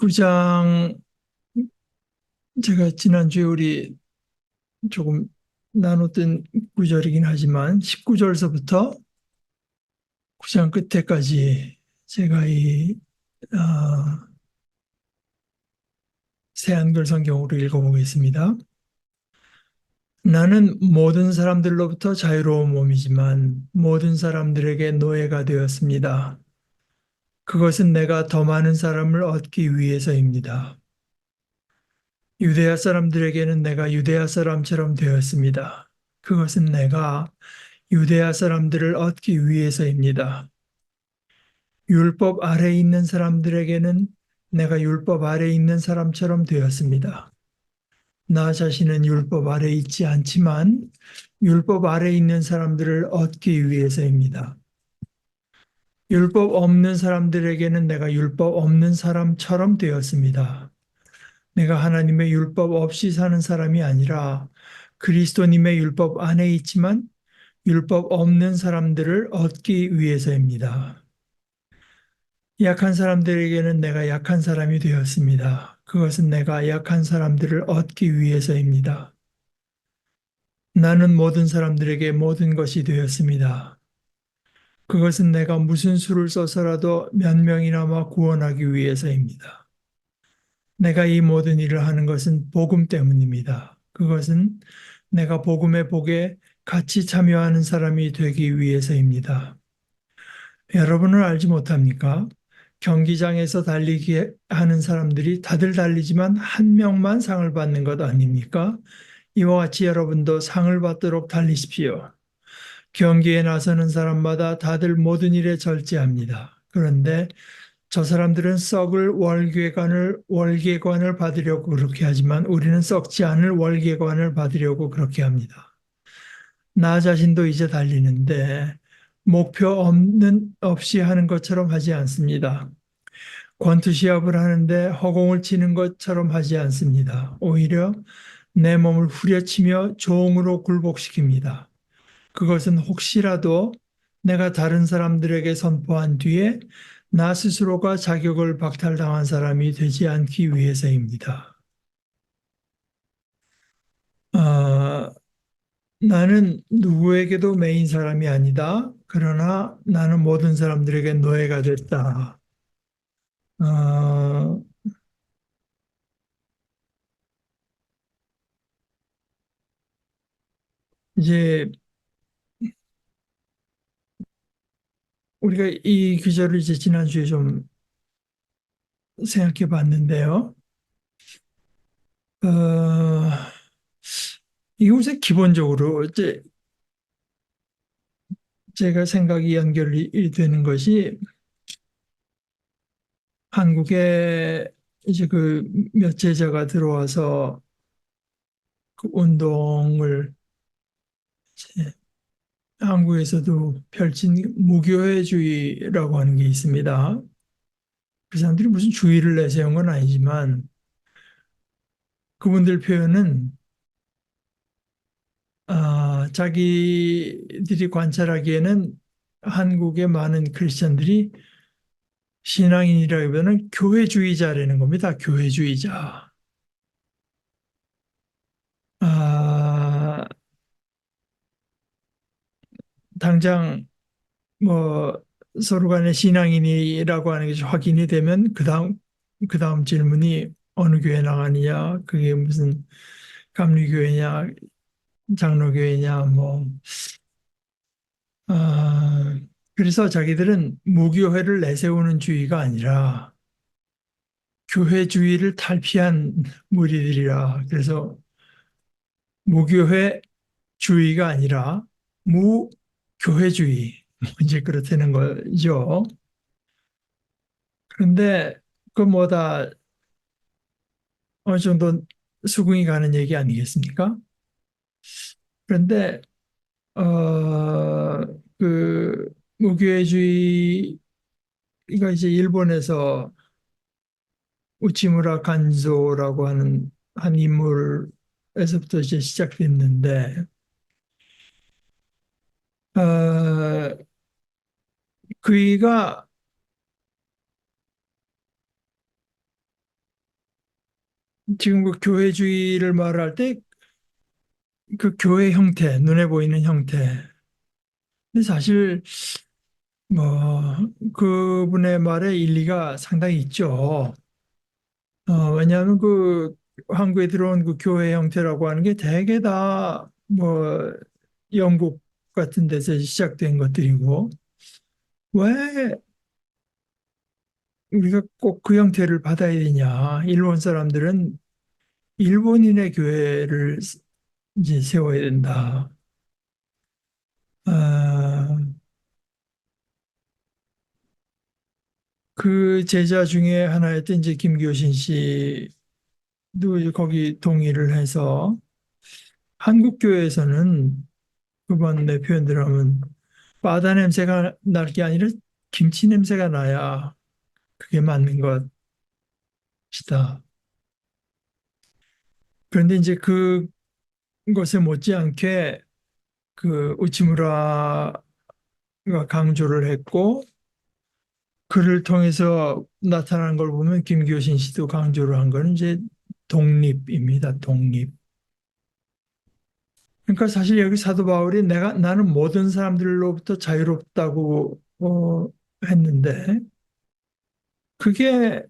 9장, 제가 지난주에 우리 조금 나눴던 구절이긴 하지만 19절서부터 9장 끝에까지 제가 이 어, 새한글 성경으로 읽어보겠습니다. 나는 모든 사람들로부터 자유로운 몸이지만 모든 사람들에게 노예가 되었습니다. 그것은 내가 더 많은 사람을 얻기 위해서입니다. 유대아 사람들에게는 내가 유대아 사람처럼 되었습니다. 그것은 내가 유대아 사람들을 얻기 위해서입니다. 율법 아래 있는 사람들에게는 내가 율법 아래 있는 사람처럼 되었습니다. 나 자신은 율법 아래 있지 않지만 율법 아래 있는 사람들을 얻기 위해서입니다. 율법 없는 사람들에게는 내가 율법 없는 사람처럼 되었습니다. 내가 하나님의 율법 없이 사는 사람이 아니라 그리스도님의 율법 안에 있지만 율법 없는 사람들을 얻기 위해서입니다. 약한 사람들에게는 내가 약한 사람이 되었습니다. 그것은 내가 약한 사람들을 얻기 위해서입니다. 나는 모든 사람들에게 모든 것이 되었습니다. 그것은 내가 무슨 수를 써서라도 몇 명이나마 구원하기 위해서입니다. 내가 이 모든 일을 하는 것은 복음 때문입니다. 그것은 내가 복음의 복에 같이 참여하는 사람이 되기 위해서입니다. 여러분은 알지 못합니까? 경기장에서 달리기 하는 사람들이 다들 달리지만 한 명만 상을 받는 것 아닙니까? 이와 같이 여러분도 상을 받도록 달리십시오. 경기에 나서는 사람마다 다들 모든 일에 절제합니다. 그런데 저 사람들은 썩을 월계관을 받으려고 그렇게 하지만 우리는 썩지 않을 월계관을 받으려고 그렇게 합니다. 나 자신도 이제 달리는데 목표 없이 하는 것처럼 하지 않습니다. 권투 시합을 하는데 허공을 치는 것처럼 하지 않습니다. 오히려 내 몸을 후려치며 종으로 굴복시킵니다. 그것은 혹시라도 내가 다른 사람들에게 선포한 뒤에 나 스스로가 자격을 박탈당한 사람이 되지 않기 위해서입니다. 어, 나는 누구에게도 매인 사람이 아니다. 그러나 나는 모든 사람들에게 노예가 됐다. 어, 이제 우리가 이 규절을 이제 지난주에 좀 생각해 봤는데요. 어, 이곳에 기본적으로 이제 제가 생각이 연결이 되는 것이 한국에 이제 그 몇 제자가 들어와서 그 운동을 이제 한국에서도 펼친 무교회주의라고 하는 게 있습니다. 그 사람들이 무슨 주의를 내세운 건 아니지만 그분들 표현은 자기들이 관찰하기에는 한국의 많은 크리스천들이 신앙인이라기보다는 교회주의자라는 겁니다. 교회주의자. 아, 당장 뭐 서로 간에 신앙인이라고 하는 게 확인이 되면 그다음 질문이 어느 교회 나가느냐, 그게 무슨 감리교회냐, 장로교회냐, 뭐 아, 그래서 자기들은 무교회를 내세우는 주의가 아니라 교회주의를 탈피한 무리들이라. 그래서 무교회 주의가 아니라 무교회주의. 이제 그렇다는 거죠. 그런데 그 뭐다 어느 정도 수긍이 가는 얘기 아니겠습니까? 그런데 그 무교회주의가 이제 일본에서 우치무라 간조라고 하는 한 인물에서부터 이제 시작됐는데 어, 그이가 지금 그 교회주의를 말할 때 그 교회 형태, 눈에 보이는 형태. 근데 사실 뭐 그분의 말에 일리가 상당히 있죠. 왜냐하면 그 한국에 들어온 그 교회 형태라고 하는 게 대개 다 뭐 영국 같은 데서 시작된 것들이고 왜 우리가 꼭 그 형태를 받아야 되냐? 일본 사람들은 일본인의 교회를 이제 세워야 된다. 아, 그 제자 중에 하나였던 이제 김교신 씨도 이제 거기 동의를 해서 한국 교회에서는 그번 내 표현대로 하면 바다 냄새가 날 게 아니라 김치 냄새가 나야 그게 맞는 것이다. 그런데 이제 그것에 못지않게 그 우치무라가 강조를 했고 그를 통해서 나타난 걸 보면 김교신 씨도 강조를 한 거는 이제 독립입니다. 독립. 그러니까 사실 여기 사도 바울이 나는 모든 사람들로부터 자유롭다고 했는데 그게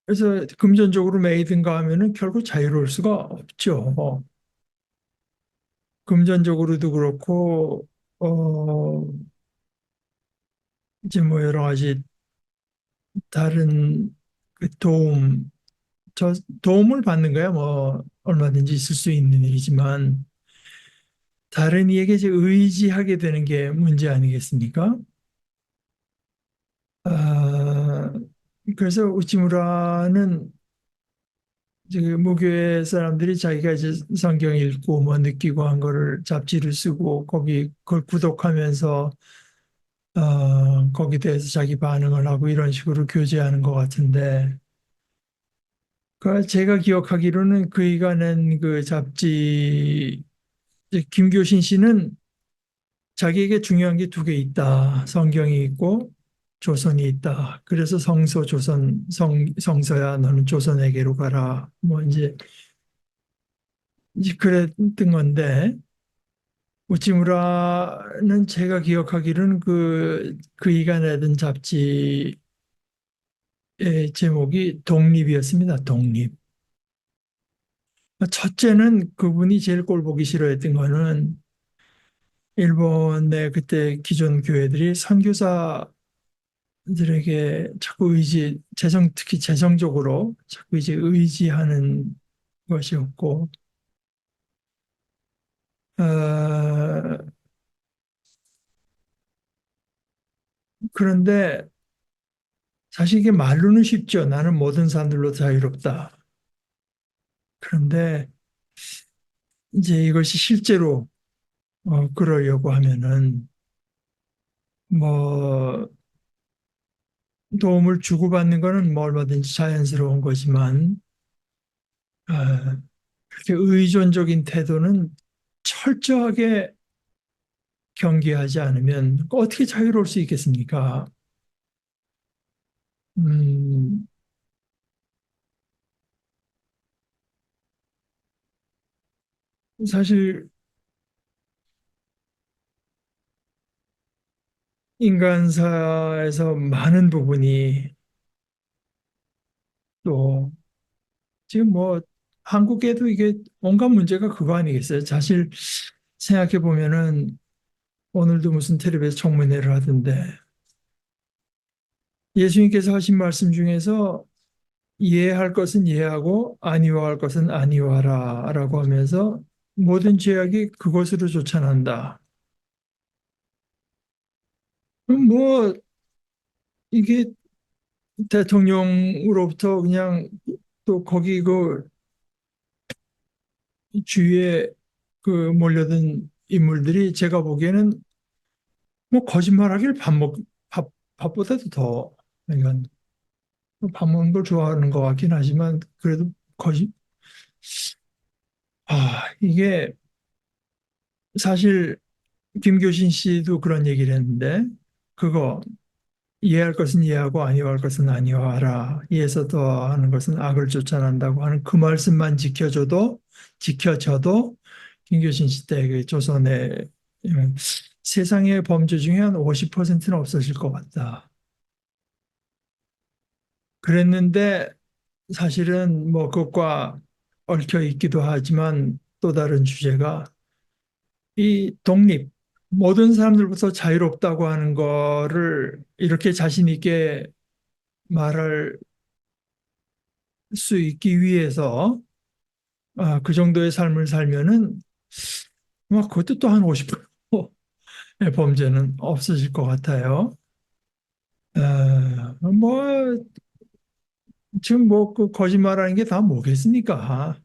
그래서 금전적으로 매이든가 하면은 결국 자유로울 수가 없죠. 금전적으로도 그렇고 어 이제 뭐 여러 가지 다른 그 저 도움을 받는 거야 뭐 얼마든지 있을 수 있는 일이지만 다른 이에게 이제 의지하게 되는 게 문제 아니겠습니까? 아, 그래서 우치무라는 이제 그 무교회 사람들이 자기가 이제 성경 읽고 뭐 느끼고 한 거를 잡지를 쓰고 거기 그걸 구독하면서 거기에 대해서 자기 반응을 하고 이런 식으로 교제하는 것 같은데 그 제가 기억하기로는 그이가 낸 그 잡지 이제 김교신 씨는 자기에게 중요한 게 두 개 있다. 성경이 있고 조선이 있다. 그래서 성서야 너는 조선에게로 가라. 뭐 이제 그랬던 건데 우찌무라는 제가 기억하기로는 그이가 내던 잡지의 제목이 독립이었습니다. 독립. 첫째는 그분이 제일 꼴 보기 싫어했던 거는 일본의 그때 기존 교회들이 선교사들에게 자꾸 특히 재정적으로 자꾸 이제 의지하는 것이었고, 어, 그런데 사실 이게 말로는 쉽죠. 나는 모든 사람들로 자유롭다. 그런데 이제 이것이 실제로 그러려고 하면은 뭐 도움을 주고받는 거는 뭐 얼마든지 자연스러운 거지만 그렇게 의존적인 태도는 철저하게 경계하지 않으면 어떻게 자유로울 수 있겠습니까? 음, 사실 인간사에서 많은 부분이 또 지금 뭐 한국에도 이게 온갖 문제가 그거 아니겠어요? 사실 생각해 보면은 오늘도 무슨 텔레비에서 청문회를 하던데 예수님께서 하신 말씀 중에서 이해할 것은 이해하고 아니화할 것은 아니화라라고 하면서 모든 죄악이 그것으로 쫓아난다. 그럼 뭐 이게 대통령으로부터 그냥 또 거기 그 주위에 그 몰려든 인물들이 제가 보기에는 뭐 거짓말하기를 밥보다도 더 그러니까 밥 먹는 걸 좋아하는 것 같긴 하지만 그래도 거짓 이게 사실 김교신 씨도 그런 얘기를 했는데 그거 이해할 것은 이해하고 아니할 것은 아니하라. 이에서 더하는 것은 악을 쫓아낸다고 하는 그 말씀만 지켜져도 김교신 시대의 조선의 세상의 범죄 중에 한 50%는 없어질 것 같다. 그랬는데 사실은 뭐 그것과 얽혀 있기도 하지만 또 다른 주제가 이 독립, 모든 사람들부터 자유롭다고 하는 거를 이렇게 자신 있게 말할 수 있기 위해서 그 정도의 삶을 살면은 뭐 그것도 또 한 50%의 범죄는 없어질 것 같아요. 뭐 지금 뭐 그 거짓말하는 게 다 뭐겠습니까?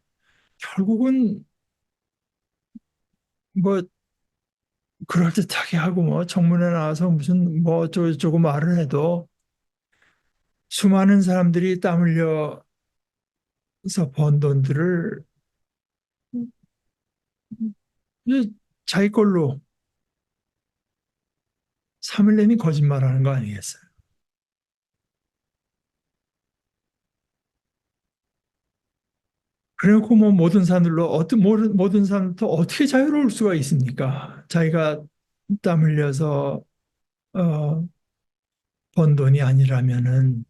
결국은 뭐 그럴듯하게 하고 뭐 청문회 나와서 무슨 뭐 어쩌고저쩌고 말을 해도 수많은 사람들이 땀 흘려서 번 돈들을 이제 자기 걸로 3일 내니 거짓말하는 거 아니겠어요? 그래놓고 뭐 모든 사람들로 모든 사람도 어떻게 자유로울 수가 있습니까? 자기가 땀 흘려서 어, 번 돈이 아니라면은.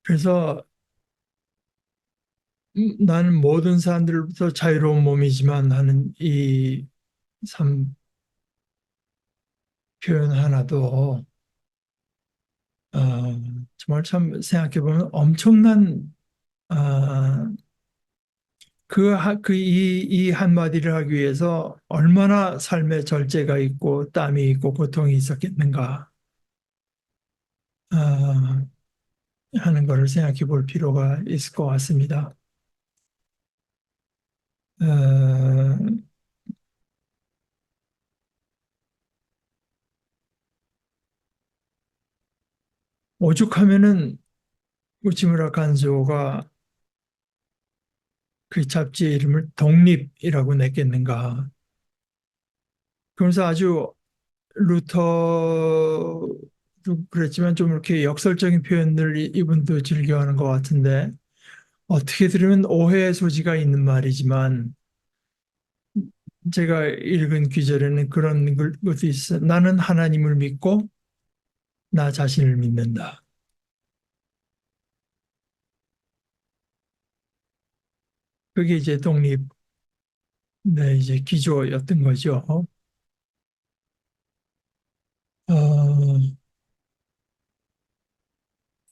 그래서 나는 모든 사람들부터 자유로운 몸이지만 하는 이 참 표현 하나도 어, 정말 참 생각해 보면 엄청난 이 한마디를 하기 위해서 얼마나 삶의 절제가 있고 땀이 있고 고통이 있었겠는가 아, 하는 것을 생각해 볼 필요가 있을 것 같습니다. 어, 오죽하면은 우치무라 간조가 그 잡지의 이름을 독립이라고 냈겠는가. 그러면서 아주 루터도 그랬지만 좀 이렇게 역설적인 표현들 이분도 즐겨하는 것 같은데 어떻게 들으면 오해의 소지가 있는 말이지만 제가 읽은 귀절에는 그런 것도 있어. 나는 하나님을 믿고 나 자신을 믿는다. 그게 이제 독립의 이제 기조였던 거죠.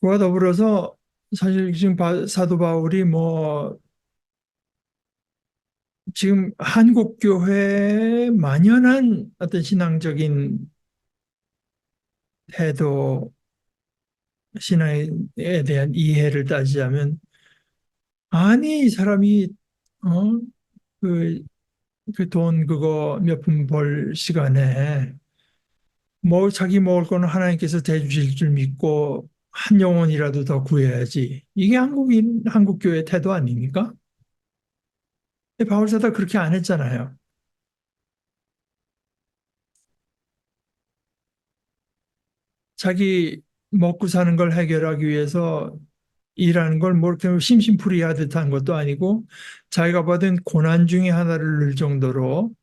그와 더불어서 사실 지금 사도 바울이 뭐 지금 한국 교회에 만연한 어떤 신앙적인 태도, 신앙에 대한 이해를 따지자면 아니 이 사람이 어? 그, 그 돈 그거 몇 푼 벌 시간에 뭐 자기 먹을 거는 하나님께서 대주실 줄 믿고 한 영혼이라도 더 구해야지. 이게 한국 교회 태도 아닙니까? 근데 바울사도 그렇게 안 했잖아요. 자기 먹고 사는 걸 해결하기 위해서 일하는 걸 뭐 이렇게 심심풀이하듯 한 것도 아니고 자기가 받은 고난 중에 하나를 늘 정도로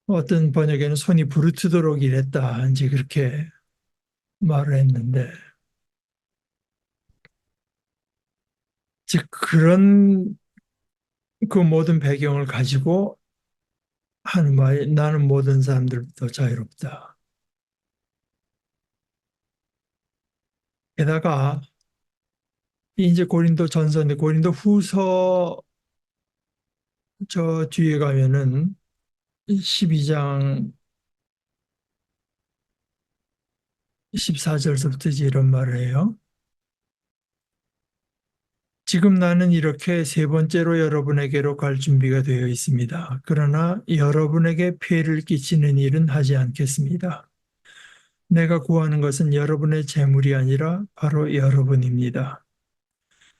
어떤 번역에는 손이 부르트도록 일했다. 이제 그렇게 말을 했는데 즉 그런 그 모든 배경을 가지고 하는 말 나는 모든 사람들부터 자유롭다. 게다가 이제 고린도 전서인데 고린도 후서 저 뒤에 가면은 12장 14절부터 이제 이런 말을 해요. 지금 나는 이렇게 세 번째로 여러분에게로 갈 준비가 되어 있습니다. 그러나 여러분에게 폐해를 끼치는 일은 하지 않겠습니다. 내가 구하는 것은 여러분의 재물이 아니라 바로 여러분입니다.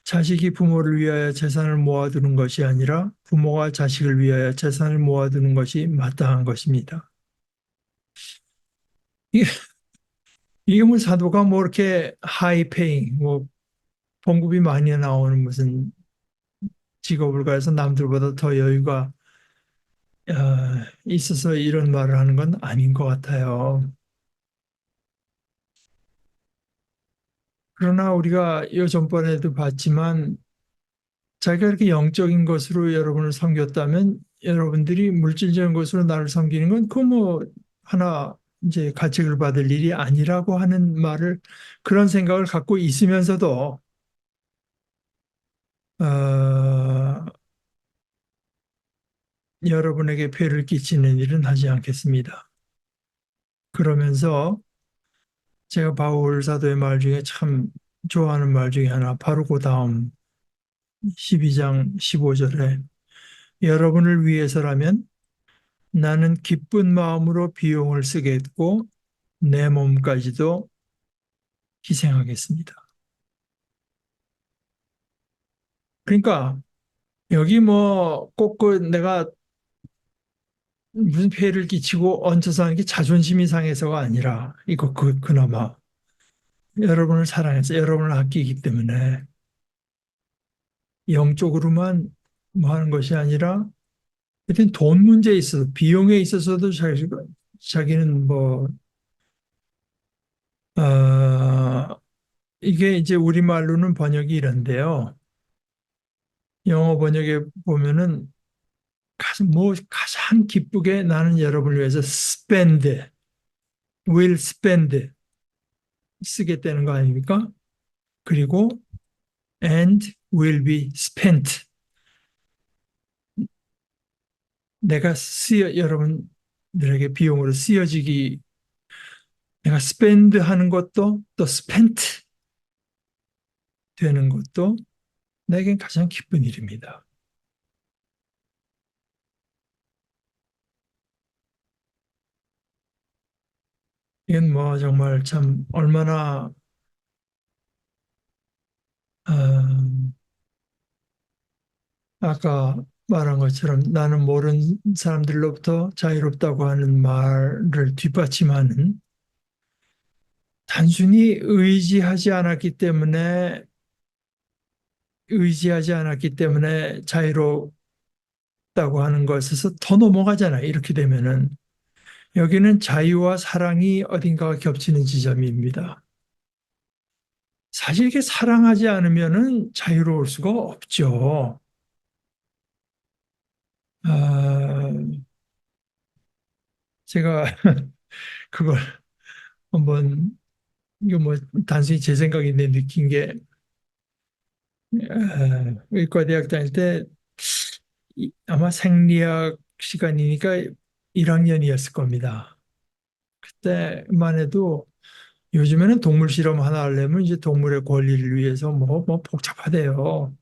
자식이 부모를 위하여 재산을 모아두는 것이 아니라 부모가 자식을 위하여 재산을 모아두는 것이 마땅한 것입니다. 이게, 이게 뭐 사도가 뭐 이렇게 하이페잉, 뭐 봉급이 많이 나오는 무슨 직업을 가해서 남들보다 더 여유가 있어서 이런 말을 하는 건 아닌 것 같아요. 그러나 우리가 요전번에도 봤지만 자기가 이렇게 영적인 것으로 여러분을 섬겼다면 여러분들이 물질적인 것으로 나를 섬기는 건 그 뭐 하나 이제 가책을 받을 일이 아니라고 하는 말을 그런 생각을 갖고 있으면서도 어, 여러분에게 폐를 끼치는 일은 하지 않겠습니다. 그러면서 제가 바울 사도의 말 중에 참 좋아하는 말 중에 하나 바로 그 다음 12장 15절에 여러분을 위해서라면 나는 기쁜 마음으로 비용을 쓰겠고 내 몸까지도 희생하겠습니다. 그러니까 여기 뭐 꼭 그 내가 무슨 폐해를 끼치고 얹혀서 하는 게 자존심이 상해서가 아니라 이거 그나마 여러분을 사랑해서 여러분을 아끼기 때문에 영적으로만 뭐 하는 것이 아니라 하여튼 돈 문제에 있어서 비용에 있어서도 자기는 뭐 이게 이제 우리말로는 번역이 이런데요. 영어 번역에 보면은 뭐 가장 기쁘게 나는 여러분을 위해서 spend, will spend 쓰겠다는 거 아닙니까? 그리고 and will be spent 내가 여러분들에게 비용으로 쓰여지기 내가 spend 하는 것도 또 spent 되는 것도 내겐 가장 기쁜 일입니다. 이건 뭐 정말 참 얼마나 어, 아까 말한 것처럼 나는 모르는 사람들로부터 자유롭다고 하는 말을 뒷받침하는 단순히 의지하지 않았기 때문에 자유롭다고 하는 것에서 더 넘어가잖아요. 이렇게 되면은 여기는 자유와 사랑이 어딘가가 겹치는 지점입니다. 사실 이게 사랑하지 않으면은 자유로울 수가 없죠. 아, 제가 그걸 한번 이거 뭐 단순히 제 생각인데 느낀 게 의과대학 다닐 때 아마 생리학 시간이니까 1학년이었을 겁니다. 그때만 해도 요즘에는 동물 실험 하나 하려면 이제 동물의 권리를 위해서 뭐 복잡하대요.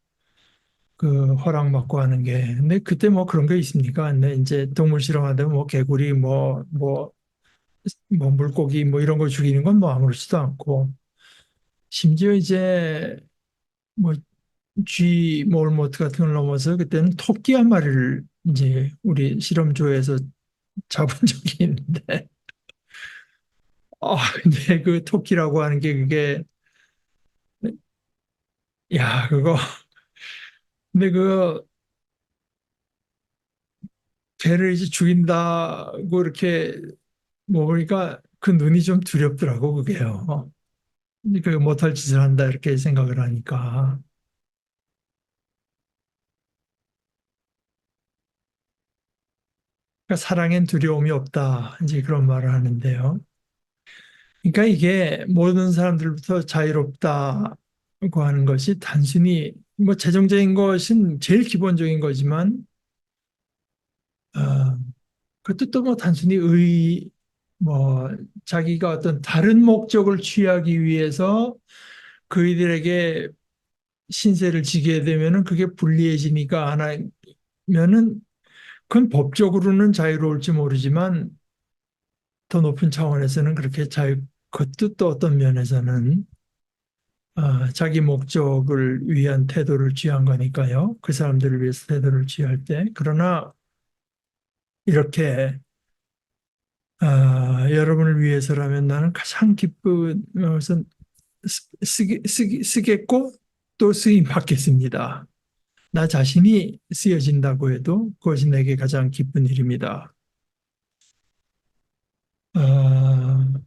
그 허락 받고 하는 게. 근데 그때 뭐 그런 게 있습니까? 근데 이제 동물 실험하다 뭐 개구리 뭐 물고기 뭐 이런 거 죽이는 건 뭐 아무렇지도 않고 심지어 이제 뭐 쥐 몰모트 같은 걸 넘어서 그때는 토끼 한 마리를 이제 우리 실험조에서 잡은 적이 있는데 근데 그 토끼라고 하는 게 그게 야 그거 근데 그 개를 이제 죽인다고 이렇게 뭐 보니까 그 눈이 좀 두렵더라고 그게요. 그 못할 짓을 한다 이렇게 생각을 하니까 그러니까 사랑엔 두려움이 없다 이제 그런 말을 하는데요. 그러니까 이게 모든 사람들부터 자유롭다고 하는 것이 단순히 뭐 재정적인 것은 제일 기본적인 거지만 어, 그것도 또 뭐 단순히 뭐 자기가 어떤 다른 목적을 취하기 위해서 그이들에게 신세를 지게 되면은 그게 불리해지니까 안 하면은 그건 법적으로는 자유로울지 모르지만 더 높은 차원에서는 그렇게 그것도 또 어떤 면에서는 자기 목적을 위한 태도를 취한 거니까요. 그 사람들을 위해서 태도를 취할 때. 그러나 이렇게 여러분을 위해서라면 나는 가장 기쁜 것은 쓰겠고 또 쓰임 받겠습니다. 나 자신이 쓰여진다고 해도 그것이 내게 가장 기쁜 일입니다. 아,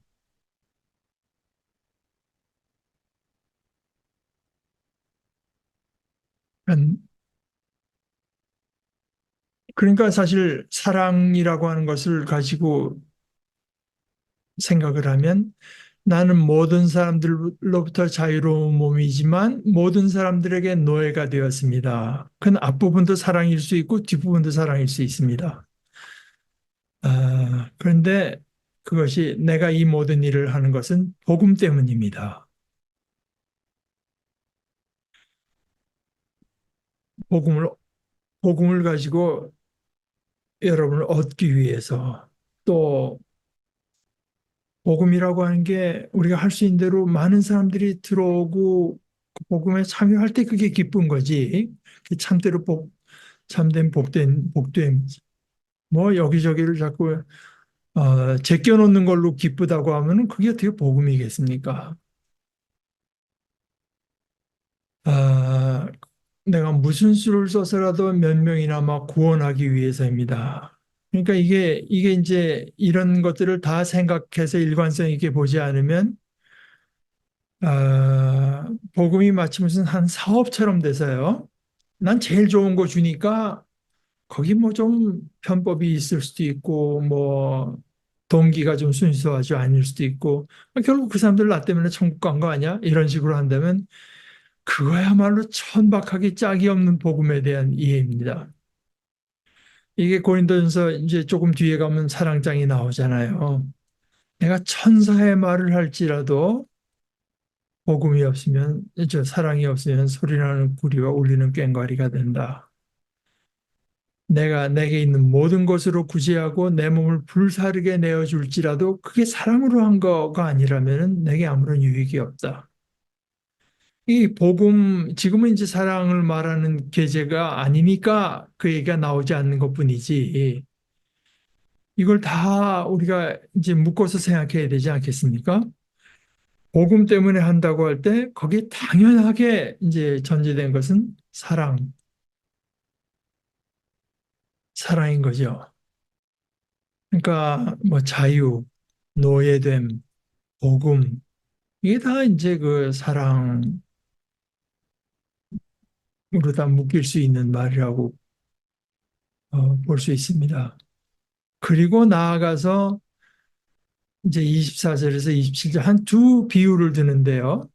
그러니까 사실 사랑이라고 하는 것을 가지고 생각을 하면 나는 모든 사람들로부터 자유로운 몸이지만 모든 사람들에게 노예가 되었습니다. 그건 앞부분도 사랑일 수 있고 뒷부분도 사랑일 수 있습니다. 그런데 그것이 내가 이 모든 일을 하는 것은 복음 때문입니다. 복음을, 복음을 가지고 여러분을 얻기 위해서 또 복음이라고 하는 게 우리가 할 수 있는 대로 많은 사람들이 들어오고 그 복음에 참여할 때 그게 기쁜 거지. 참대로 참된 복된 뭐 여기저기를 자꾸 제껴놓는 걸로 기쁘다고 하면은 그게 어떻게 복음이겠습니까? 아, 내가 무슨 수를 써서라도 몇 명이나 막 구원하기 위해서입니다. 그러니까 이게 이제 이런 것들을 다 생각해서 일관성 있게 보지 않으면 복음이 마치 무슨 한 사업처럼 돼서요. 난 제일 좋은 거 주니까 거기 뭐 좀 편법이 있을 수도 있고 뭐 동기가 좀 순수하지 않을 수도 있고 결국 그 사람들 나 때문에 천국 간 거 아니야? 이런 식으로 한다면 그거야말로 천박하게 짝이 없는 복음에 대한 이해입니다. 이게 고린도전서 이제 조금 뒤에 가면 사랑장이 나오잖아요. 내가 천사의 말을 할지라도 복음이 없으면, 사랑이 없으면 소리나는 구리와 울리는 꽹과리가 된다. 내가 내게 있는 모든 것으로 구제하고 내 몸을 불사르게 내어줄지라도 그게 사랑으로 한 거가 아니라면 내게 아무런 유익이 없다. 이 복음, 지금은 이제 사랑을 말하는 계제가 아니니까 그 얘기가 나오지 않는 것뿐이지. 이걸 다 우리가 이제 묶어서 생각해야 되지 않겠습니까? 복음 때문에 한다고 할 때 거기에 당연하게 이제 전제된 것은 사랑인 거죠. 그러니까 뭐 자유, 노예됨, 복음 이게 다 이제 그 사랑으로 다 묶일 수 있는 말이라고 볼 수 있습니다. 그리고 나아가서 이제 24절에서 27절 한 두 비유를 드는데요.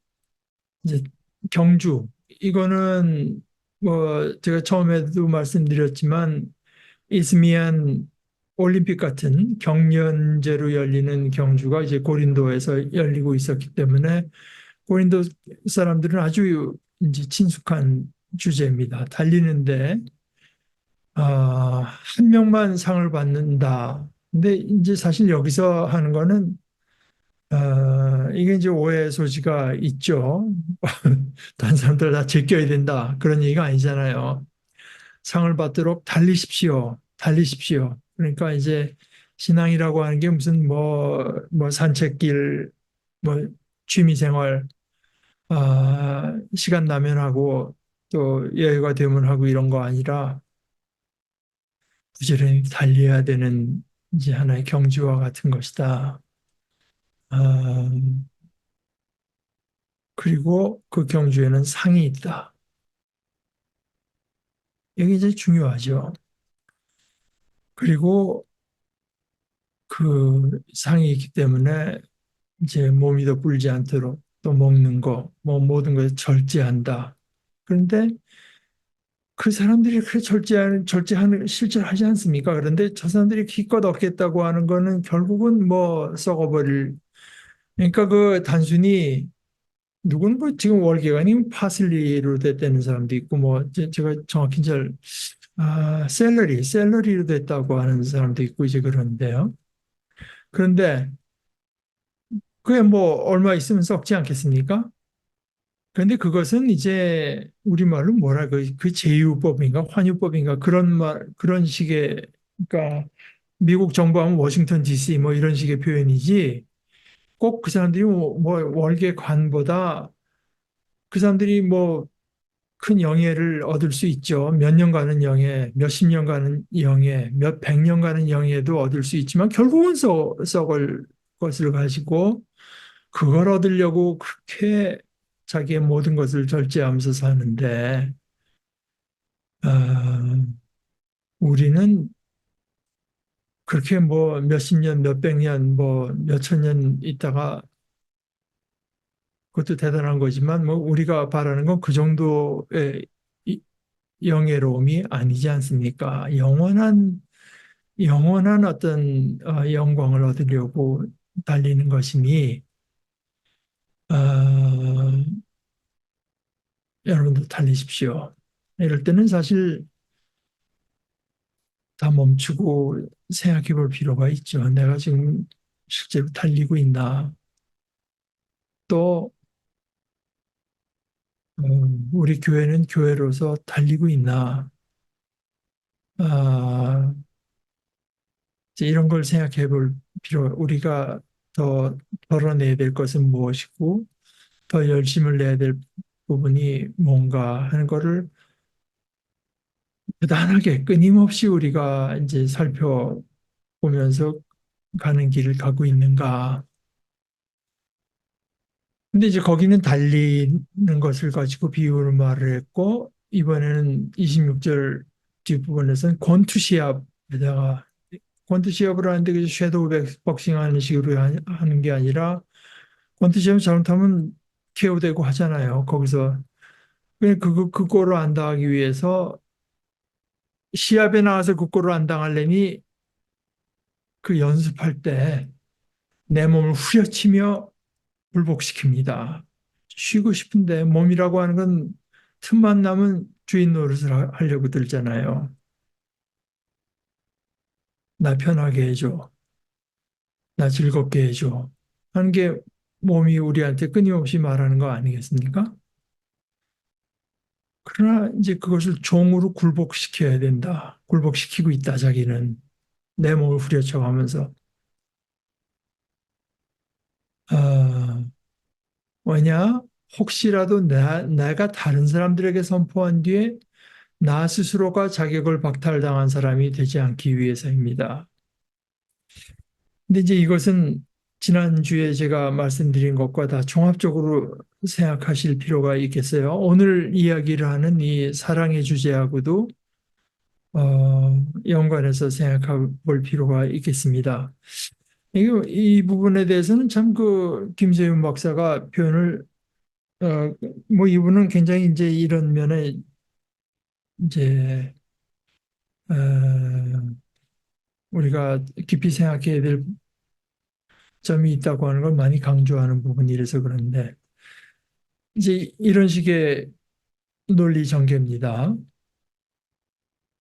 이제 경주 이거는 뭐 제가 처음에도 말씀드렸지만 이스미안 올림픽 같은 경연제로 열리는 경주가 이제 고린도에서 열리고 있었기 때문에 고린도 사람들은 아주 이제 친숙한 주제입니다. 달리는데 한 명만 상을 받는다. 근데 이제 사실 여기서 하는 거는 이게 이제 오해 소지가 있죠. 다른 사람들 다 제껴야 된다. 그런 얘기가 아니잖아요. 상을 받도록 달리십시오. 달리십시오. 그러니까 이제 신앙이라고 하는 게 무슨 뭐 산책길, 뭐 취미생활, 시간 나면 하고 또 여유가 되면 하고 이런 거 아니라 부지런히 달려야 되는 이제 하나의 경주와 같은 것이다. 아, 그리고 그 경주에는 상이 있다. 이게 이제 중요하죠. 그리고 그 상이 있기 때문에 이제 몸이 더 불지 않도록 또 먹는 거, 뭐 모든 것을 절제한다. 그런데 그 사람들이 그렇게 절제하는, 실제로 하지 않습니까? 그런데 저 사람들이 기껏 얻겠다고 하는 거는 결국은 뭐 썩어버릴. 그러니까 그 단순히 누구는 뭐 지금 월계관이 파슬리로 됐다는 사람도 있고 뭐 제가 정확히 잘, 샐러리로 됐다고 하는 사람도 있고 이제 그런데요. 그런데 그게 뭐 얼마 있으면 썩지 않겠습니까? 그런데 그것은 이제 우리말로 뭐라 그 제휴법인가 환유법인가 그런 식의 그러니까 미국 정부 하면 워싱턴 DC 뭐 이런 식의 표현이지 꼭 그 사람들이 뭐 월계 관보다 그 사람들이 뭐 큰 영예를 얻을 수 있죠. 몇 년간은 영예, 몇십 년간은 영예, 몇 백 년간은 영예도 얻을 수 있지만 결국은 썩을 것을 가지고 그걸 얻으려고 그렇게 자기의 모든 것을 절제하면서 사는데 아, 우리는 그렇게 뭐 몇십 년, 몇백 년, 뭐 몇천 년 있다가 그것도 대단한 거지만 뭐 우리가 바라는 건 그 정도의 영예로움이 아니지 않습니까? 영원한 어떤 영광을 얻으려고 달리는 것이니 어, 여러분도 달리십시오. 이럴 때는 사실 다 멈추고 생각해 볼 필요가 있죠. 내가 지금 실제로 달리고 있나? 또 우리 교회는 교회로서 달리고 있나? 아, 이제 이런 걸 생각해 볼 우리가 더 덜어내야 될 것은 무엇이고, 더 열심을 내야 될 부분이 뭔가 하는 거를 부단하게 끊임없이 우리가 이제 살펴보면서 가는 길을 가고 있는가. 근데 이제 거기는 달리는 것을 가지고 비유를 말을 했고, 이번에는 26절 뒷부분에서는 권투시합에다가 권투시합을 하는데 그 섀도우 복싱 하는 식으로 하는 게 아니라 권투시합 잘못하면 KO되고 하잖아요. 거기서 그거를 안 당하기 위해서 시합에 나가서 그거를 안 당하려니 그 연습할 때 내 몸을 후려치며 굴복시킵니다. 쉬고 싶은데 몸이라고 하는 건 틈만 나면 주인 노릇을 하려고 들잖아요. 나 편하게 해줘. 나 즐겁게 해줘. 하는 게 몸이 우리한테 끊임없이 말하는 거 아니겠습니까? 그러나 이제 그것을 종으로 굴복시켜야 된다. 굴복시키고 있다, 자기는. 내 몸을 후려쳐 가면서. 아, 왜냐? 혹시라도 내가 다른 사람들에게 선포한 뒤에 나 스스로가 자격을 박탈당한 사람이 되지 않기 위해서입니다. 근데 이제 이것은 지난주에 제가 말씀드린 것과 다 종합적으로 생각하실 필요가 있겠어요. 오늘 이야기를 하는 이 사랑의 주제하고도 연관해서 생각해 볼 필요가 있겠습니다. 이 부분에 대해서는 참 그 김세윤 박사가 표현을 뭐 이분은 굉장히 이제 이런 면에 이제 어, 우리가 깊이 생각해야 될 점이 있다고 하는 걸 많이 강조하는 부분이라서 그런데 이제 이런 식의 논리 전개입니다.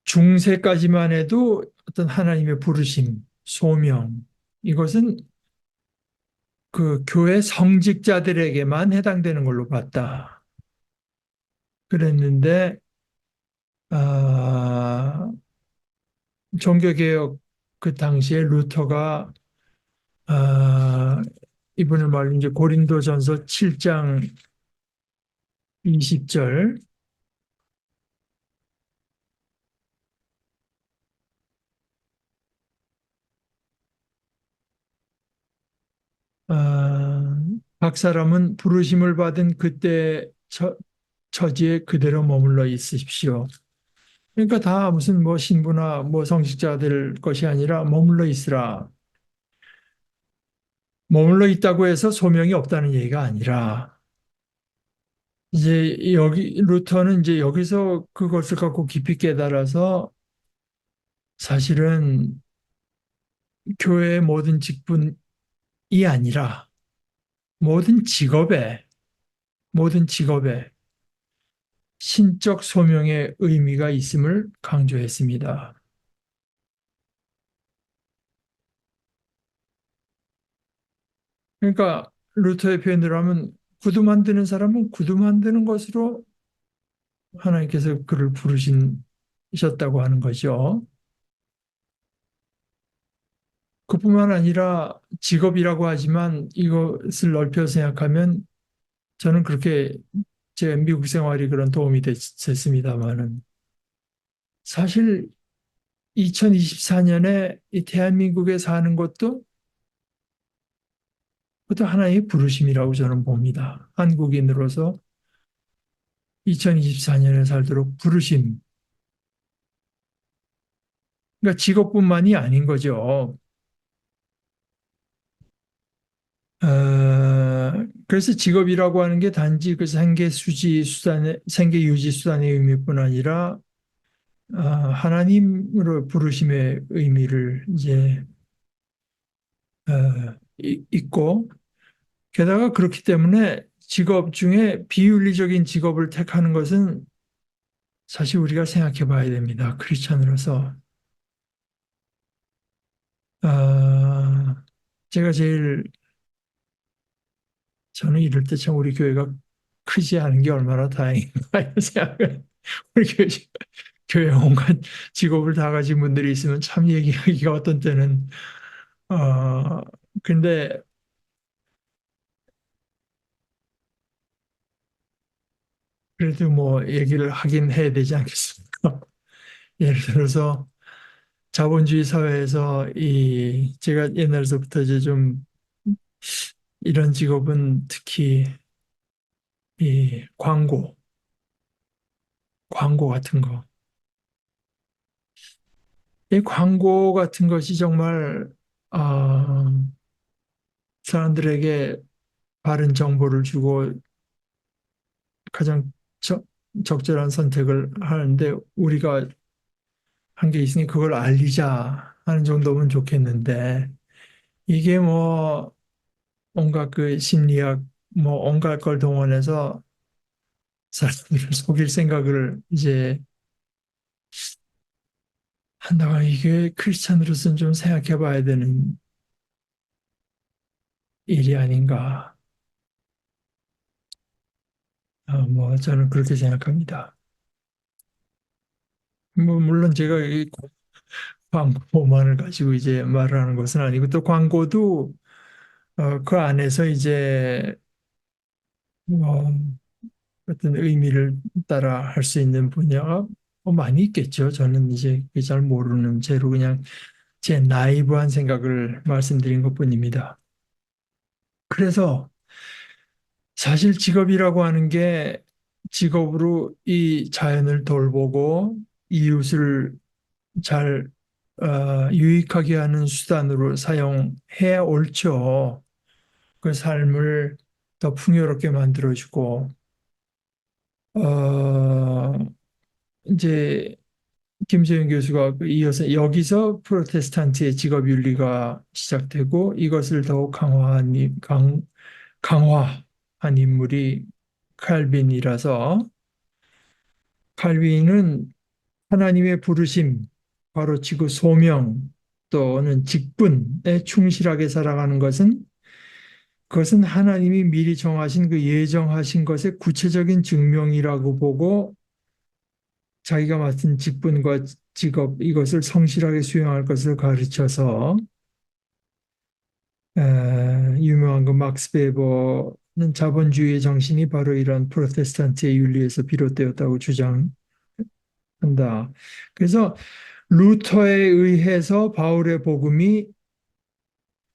중세까지만 해도 어떤 하나님의 부르심, 소명 이것은 그 교회 성직자들에게만 해당되는 걸로 봤다. 그랬는데 아, 종교개혁 그 당시에 루터가 아, 이분을 말로 이제 고린도전서 7장 20절 각 사람은 부르심을 받은 그때 처지에 그대로 머물러 있으십시오. 그러니까 다 무슨 뭐 신부나 뭐 성직자들 것이 아니라 머물러 있으라. 머물러 있다고 해서 소명이 없다는 얘기가 아니라 이제 여기 루터는 이제 여기서 그것을 갖고 깊이 깨달아서 사실은 교회의 모든 직분이 아니라 모든 직업에 모든 직업에 신적 소명의 의미가 있음을 강조했습니다. 그러니까 루터의 표현대로 하면 구두 만드는 사람은 구두 만드는 것으로 하나님께서 그를 부르셨다고 하는 거죠. 그뿐만 아니라 직업이라고 하지만 이것을 넓혀 생각하면 저는 그렇게 제 미국 생활이 그런 도움이 됐습니다만은 사실 2024년에 이 대한민국에 사는 것도 그것도 하나의 부르심이라고 저는 봅니다. 한국인으로서 2024년에 살도록 부르심. 그러니까 직업뿐만이 아닌 거죠. 그래서 직업이라고 하는 게 단지 그 생계 유지 수단의 의미뿐 아니라 하나님으로 부르심의 의미를 이제 있고 게다가 그렇기 때문에 직업 중에 비윤리적인 직업을 택하는 것은 사실 우리가 생각해 봐야 됩니다. 크리스천으로서. 제가 제일 저는 이럴 때 참 우리 교회가 크지 않은 게 얼마나 다행인가 이런 생각을 우리 교회 온갖 직업을 다 가진 분들이 있으면 참 얘기하기가 어떤 때는 어 근데 그래도 뭐 얘기를 하긴 해야 되지 않겠습니까? 예를 들어서 자본주의 사회에서 이 제가 옛날서부터 이제 좀 이런 직업은 특히 이 광고 같은 거. 이 광고 같은 것이 정말 아, 사람들에게 바른 정보를 주고 가장 적절한 선택을 하는데 우리가 한 게 있으니 그걸 알리자 하는 정도면 좋겠는데 이게 뭐 온갖 그 심리학 뭐 온갖 걸 동원해서 사람들을 속일 생각을 이제 한다고 하면 이게 크리스찬으로서는 좀 생각해 봐야 되는 일이 아닌가. 뭐 저는 그렇게 생각합니다. 뭐 물론 제가 이 광고만을 가지고 이제 말을 하는 것은 아니고 또 광고도 그 안에서 이제 뭐 어떤 의미를 따라 할 수 있는 분야가 뭐 많이 있겠죠. 저는 이제 그게 잘 모르는 채로 그냥 제 나이브한 생각을 말씀드린 것뿐입니다. 그래서 사실 직업이라고 하는 게 직업으로 이 자연을 돌보고 이웃을 잘 유익하게 하는 수단으로 사용해야 옳죠. 그 삶을 더 풍요롭게 만들어주고 어, 이제 김재현 교수가 그 이어서 여기서 프로테스탄트의 직업 윤리가 시작되고 이것을 더욱 강화한 인물이 칼빈이라서 칼빈은 하나님의 부르심, 바로 지구 소명 또는 직분에 충실하게 살아가는 것은 그것은 하나님이 미리 정하신 그 예정하신 것의 구체적인 증명이라고 보고 자기가 맡은 직분과 직업 이것을 성실하게 수행할 것을 가르쳐서 유명한 그 막스 베버는 자본주의의 정신이 바로 이런 프로테스탄트의 윤리에서 비롯되었다고 주장한다. 그래서 루터에 의해서 바울의 복음이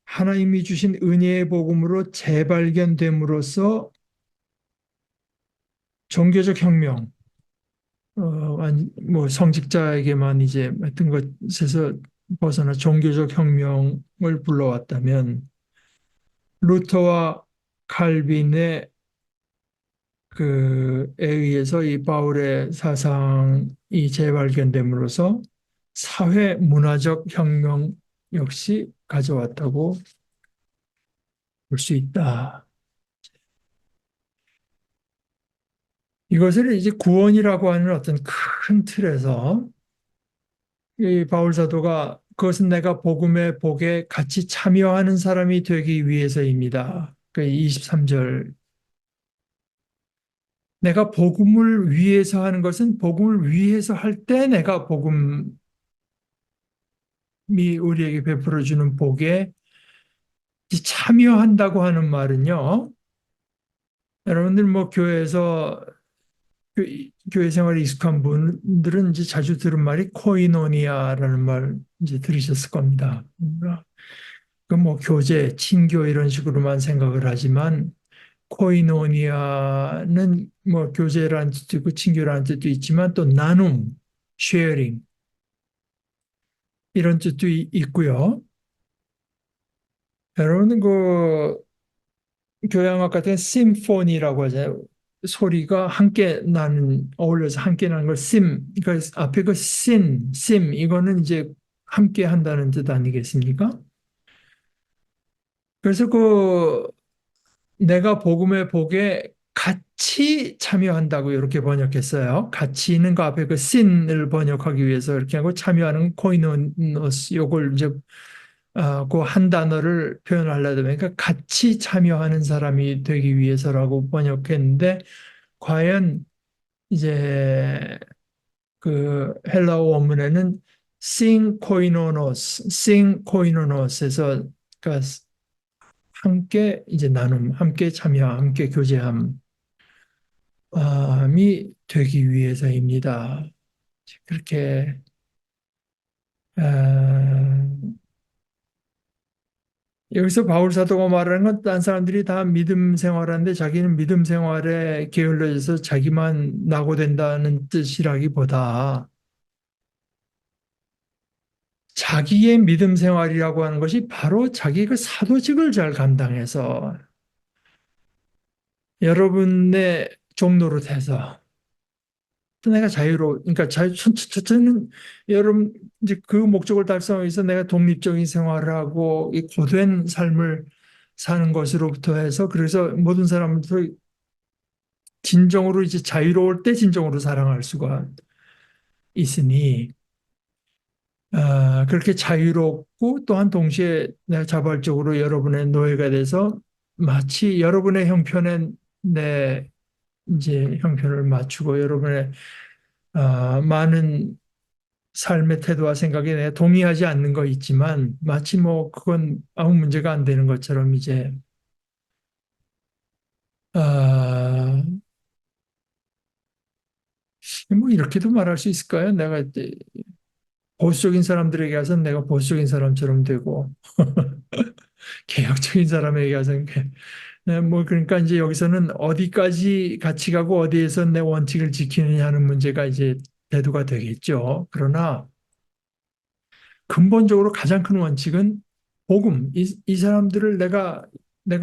하나님이 주신 은혜의 복음으로 재발견됨으로써 종교적 혁명, 뭐 성직자에게만 이제 어떤 것에서 벗어나 종교적 혁명을 불러왔다면 루터와 칼빈의 그에 의해서 이 바울의 사상이 재발견됨으로써 사회 문화적 혁명 역시 가져왔다고 볼 수 있다. 이것을 이제 구원이라고 하는 어떤 큰 틀에서 이 바울 사도가 그것은 내가 복음의 복에 같이 참여하는 사람이 되기 위해서입니다. 그 23절 내가 복음을 위해서 하는 것은 복음을 위해서 할 때 내가 복음을 우리에게 베풀어주는 복에 참여한다고 하는 말은요. 여러분들 뭐 교회에서 교회 생활에 익숙한 분들은 이제 자주 들은 말이 코이노니아라는 말 이제 들으셨을 겁니다. 그 뭐 교제, 친교 이런 식으로만 생각을 하지만 코이노니아는 뭐 교제라는 뜻도 있고 친교라는 뜻도 있지만 또 나눔, 쉐어링 이런 뜻도 있고요. 여러분 그 교향악 같은 심포니라고 하잖아요. 소리가 함께 나는 어울려서 함께 나는 걸 그러니까 앞에 그 심 이거는 이제 함께 한다는 뜻 아니겠습니까? 그래서 그 내가 복음의 복에 같이 참여한다고 이렇게 번역했어요. 같이 있는 그 앞에 그 신을 번역하기 위해서 이렇게 하고 참여하는 코이노노스 요걸 이제 그 한 단어를 표현하려다 보니까 같이 참여하는 사람이 되기 위해서라고 번역했는데 과연 이제 그 헬라어 원문에는 싱코이노노스에서 그러니까 함께 이제 나눔, 함께 참여, 함께 교제함이 되기 위해서입니다. 그렇게 여기서 바울 사도가 말하는 건 딴 사람들이 다 믿음 생활하는데 자기는 믿음 생활에 게을러져서 자기만 낙오된다는 뜻이라기보다 자기의 믿음 생활이라고 하는 것이 바로 자기 그 사도직을 잘 감당해서 여러분의 종로로 돼서 또 내가 그러니까 첫째는 여러분 이제 그 목적을 달성하기 위해서 내가 독립적인 생활을 하고 이 고된 삶을 사는 것으로부터 해서 그래서 모든 사람들 진정으로 이제 자유로울 때 진정으로 사랑할 수가 있으니 그렇게 자유롭고 또한 동시에 내가 자발적으로 여러분의 노예가 돼서 마치 여러분의 형편에 내 이제 형편을 맞추고 여러분의 많은 삶의 태도와 생각에 내가 동의하지 않는 거 있지만 마치 뭐 그건 아무 문제가 안 되는 것처럼 이제 아, 뭐 이렇게도 말할 수 있을까요? 내가 이제 보수적인 사람들에게 가서는 내가 보수적인 사람처럼 되고 개혁적인 사람에게 가서는 네, 뭐 그러니까 이제 여기서는 어디까지 같이 가고 어디에서 내 원칙을 지키느냐 하는 문제가 이제 대두가 되겠죠. 그러나 근본적으로 가장 큰 원칙은 복음. 이 사람들을 내가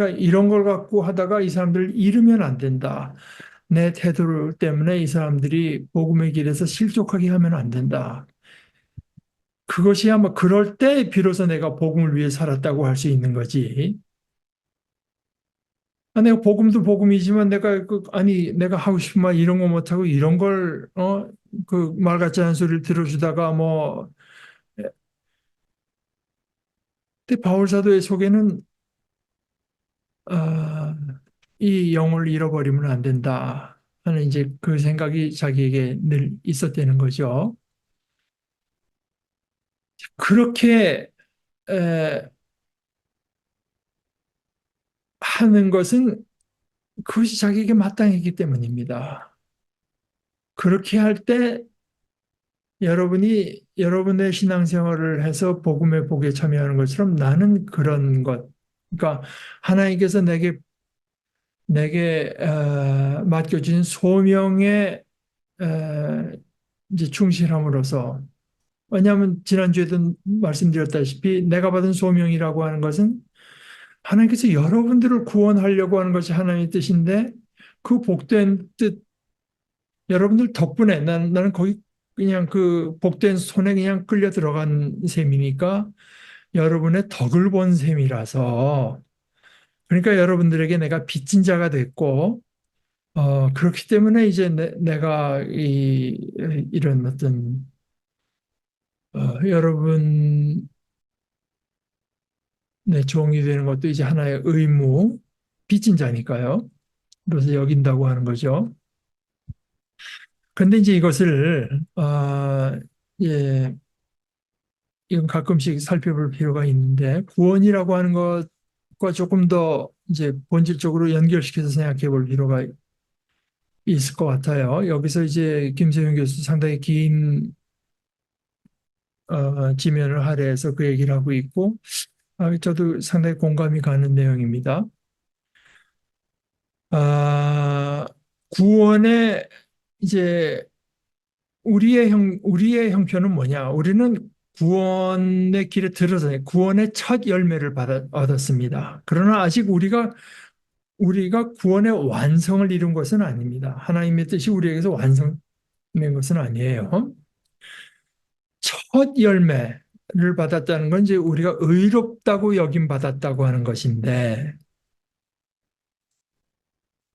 이런 걸 갖고 하다가 이 사람들을 잃으면 안 된다. 내 태도 때문에 이 사람들이 복음의 길에서 실족하게 하면 안 된다. 그것이 아마 그럴 때 비로소 내가 복음을 위해 살았다고 할 수 있는 거지. 내가 복음도 복음이지만 아니 내가 하고 싶은 말 이런 거 못하고 이런 걸 그 말 같지 않은 소리를 들어주다가 뭐 근데 바울 사도의 속에는 아, 이 영을 잃어버리면 안 된다 하는 이제 그 생각이 자기에게 늘 있었다는 거죠. 그렇게 에, 하는 것은 그것이 자기에게 마땅했기 때문입니다. 그렇게 할 때 여러분이 여러분의 신앙생활을 해서 복음의 복에 참여하는 것처럼 나는 그런 것, 그러니까 하나님께서 내게 맡겨진 소명에 이제 충실함으로써 왜냐하면 지난주에도 말씀드렸다시피 내가 받은 소명이라고 하는 것은 하나님께서 여러분들을 구원하려고 하는 것이 하나님의 뜻인데 그 복된 뜻 여러분들 덕분에 나는 거기 그냥 그 복된 손에 그냥 끌려 들어간 셈이니까 여러분의 덕을 본 셈이라서 그러니까 여러분들에게 내가 빚진 자가 됐고 그렇기 때문에 이제 내가 이런 어떤 여러분의 종이 되는 것도 이제 하나의 의무 빚진 자니까요. 그래서 여긴다고 하는 거죠. 그런데 이제 이것을 예, 이건 가끔씩 살펴볼 필요가 있는데 구원이라고 하는 것과 조금 더 이제 본질적으로 연결시켜서 생각해 볼 필요가 있을 것 같아요. 여기서 이제 김세윤 교수 상당히 긴 지면을 할애해서 그 얘기를 하고 있고 저도 상당히 공감이 가는 내용입니다. 아, 구원의 이제 우리의 형편은 뭐냐? 우리는 구원의 길에 들어서 구원의 첫 열매를 얻었습니다. 그러나 아직 우리가 구원의 완성을 이룬 것은 아닙니다. 하나님의 뜻이 우리에게서 완성된 것은 아니에요. 첫 열매를 받았다는 건 이제 우리가 의롭다고 여김 받았다고 하는 것인데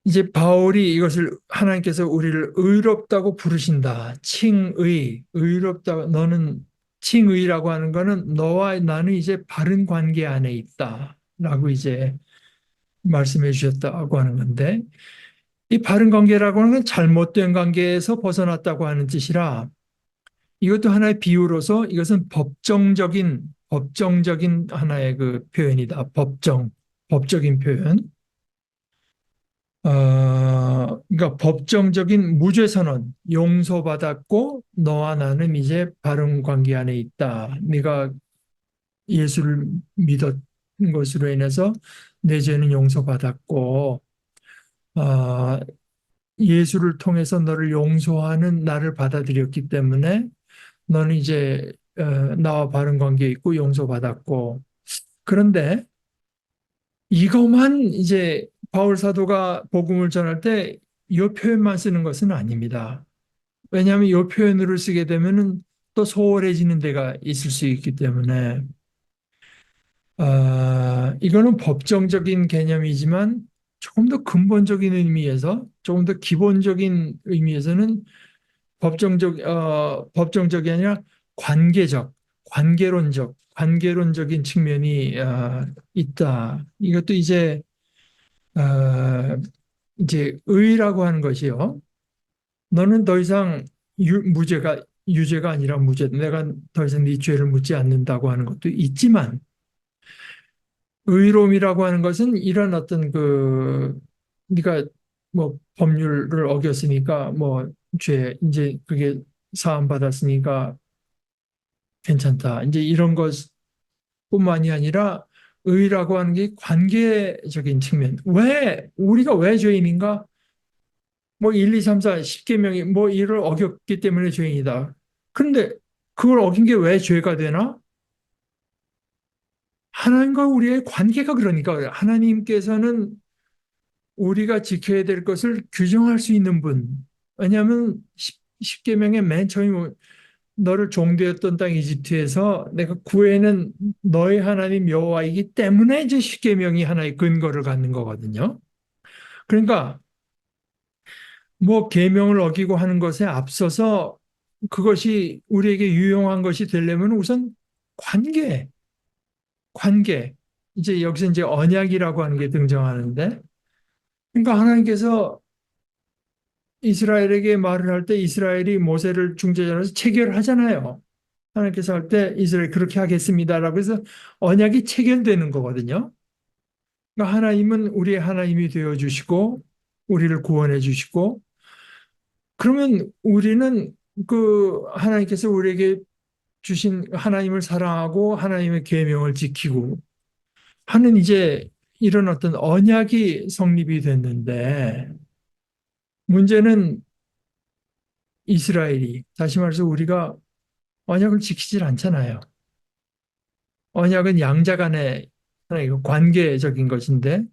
이제 바울이 이것을 하나님께서 우리를 의롭다고 부르신다. 칭의, 의롭다. 너는 칭의라고 하는 거는 너와 나는 이제 바른 관계 안에 있다. 라고 이제 말씀해 주셨다고 하는 건데 이 바른 관계라고 하는 건 잘못된 관계에서 벗어났다고 하는 뜻이라 이것도 하나의 비유로서 이것은 법정적인 하나의 그 표현이다. 법적인 표현. 그러니까 법정적인 무죄 선언, 용서받았고 너와 나는 이제 바른 관계 안에 있다. 네가 예수를 믿었던 것으로 인해서 내 죄는 용서받았고, 어, 예수를 통해서 너를 용서하는 나를 받아들였기 때문에 너는 이제 나와 바른 관계에 있고 용서받았고. 그런데 이것만 이제 바울 사도가 복음을 전할 때 이 표현만 쓰는 것은 아닙니다. 왜냐하면 이 표현으로 쓰게 되면은 또 소홀해지는 데가 있을 수 있기 때문에 이거는 법정적인 개념이지만 조금 더 근본적인 의미에서 조금 더 기본적인 의미에서는 법정적이 아니라 관계론적인 측면이 있다. 이것도 어, 이제 의라고 하는 것이요. 너는 더 이상 유죄가 아니라 무죄. 내가 더 이상 네 죄를 묻지 않는다고 하는 것도 있지만 의로움이라고 하는 것은 이런 어떤 네가 뭐 법률을 어겼으니까 뭐 죄 이제 그게 사함 받았으니까 괜찮다. 이제 이런 것뿐만이 아니라 의라고 하는 게 관계적인 측면. 우리가 왜 죄인인가? 뭐 1, 2, 3, 4, 10계명이 뭐 이를 어겼기 때문에 죄인이다. 그런데 그걸 어긴 게 왜 죄가 되나? 하나님과 우리의 관계가 그러니까 하나님께서는 우리가 지켜야 될 것을 규정할 수 있는 분. 왜냐하면 10계명의 맨 처음에 너를 종되었던 땅 이집트에서 내가 구해낸 너의 하나님 여호와이기 때문에 이제 10계명이 하나의 근거를 갖는 거거든요. 그러니까 뭐 계명을 어기고 하는 것에 앞서서 그것이 우리에게 유용한 것이 되려면 우선 관계, 관계. 이제 여기서 이제 언약이라고 하는 게 등장하는데, 그러니까 하나님께서 이스라엘에게 말을 할 때 이스라엘이 모세를 중재자로서 체결하잖아요. 하나님께서 할 때 이스라엘 그렇게 하겠습니다라고 해서 언약이 체결되는 거거든요. 그러니까 하나님은 우리의 하나님이 되어 주시고 우리를 구원해 주시고 그러면 우리는 그 하나님께서 우리에게 주신 하나님을 사랑하고 하나님의 계명을 지키고 하는 이제 이런 어떤 언약이 성립이 됐는데 문제는 이스라엘이 다시 말해서 우리가 언약을 지키질 않잖아요. 언약은 양자 간의 하나의 관계적인 것인데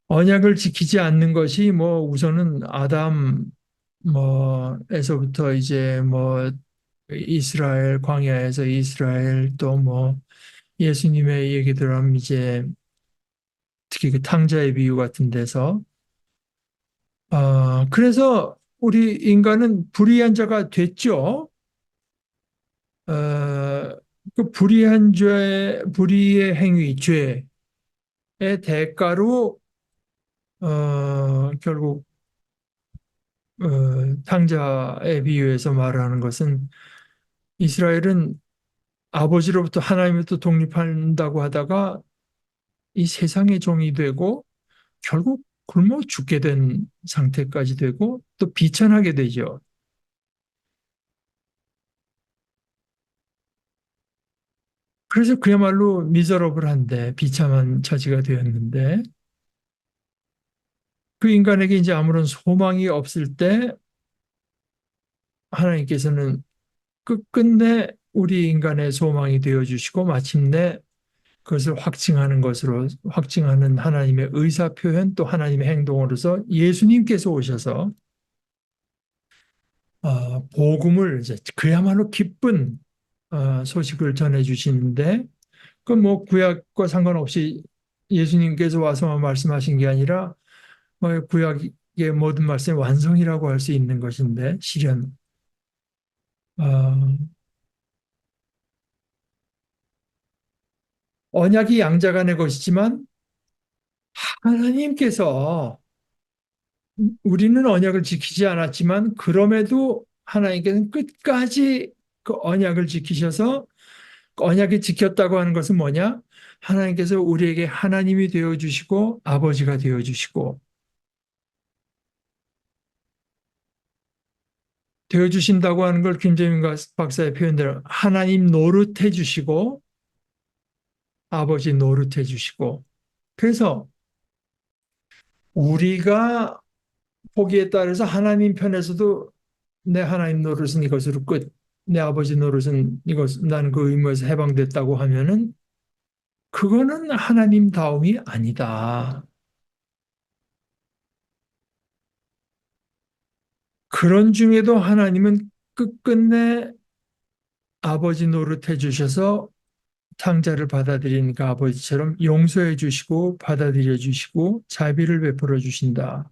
언약을 지키지 않는 것이 뭐 우선은 아담 뭐에서부터 이제 뭐 이스라엘 광야에서 이스라엘 또 뭐 예수님의 얘기들 하면 이제 특히 그 탕자의 비유 같은 데서 그래서 우리 인간은 불의한 자가 됐죠. 그 불의의 행위, 죄의 대가로 결국 탕자의 비유에서 말하는 것은 이스라엘은 아버지로부터 하나님으로부터 독립한다고 하다가 이 세상의 종이 되고 결국 굶어 죽게 된 상태까지 되고 또 비천하게 되죠. 그래서 그야말로 미저러블한데 비참한 처지가 되었는데 그 인간에게 이제 아무런 소망이 없을 때 하나님께서는 끝끝내 우리 인간의 소망이 되어 주시고 마침내 그것을 확증하는 것으로 확증하는 하나님의 의사 표현 또 하나님의 행동으로서 예수님께서 오셔서 복음을 이제 그야말로 기쁜 소식을 전해 주시는데 그 뭐 구약과 상관없이 예수님께서 와서만 말씀하신 게 아니라 뭐 구약의 모든 말씀의 완성이라고 할 수 있는 것인데 실현 어, 언약이 양자간의 것이지만 하나님께서 우리는 언약을 지키지 않았지만 그럼에도 하나님께서는 끝까지 그 언약을 지키셔서 그 언약이 지켰다고 하는 것은 뭐냐? 하나님께서 우리에게 하나님이 되어 주시고 아버지가 되어 주시고 되어 주신다고 하는 걸 김재민 박사의 표현대로 하나님 노릇해 주시고 아버지 노릇해 주시고 그래서 우리가 보기에 따라서 하나님 편에서도 내 하나님 노릇은 이것으로 끝, 내 아버지 노릇은 이것, 나는 그 의무에서 해방됐다고 하면은 그거는 하나님다움이 아니다. 그런 중에도 하나님은 끝끝내 아버지 노릇해 주셔서 탕자를 받아들이니까 아버지처럼 용서해 주시고 받아들여 주시고 자비를 베풀어 주신다.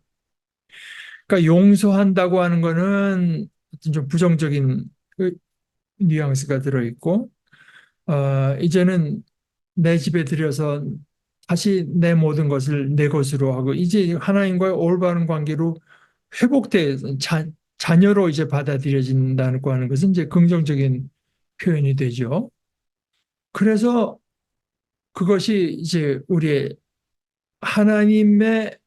그러니까 용서한다고 하는 거는 좀 부정적인 그 뉘앙스가 들어있고 이제는 내 집에 들여서 다시 내 모든 것을 내 것으로 하고 이제 하나님과의 올바른 관계로 회복돼 자녀로 이제 받아들여진다고 하는 것은 이제 긍정적인 표현이 되죠. 그래서 그것이 이제 우리의 하나님의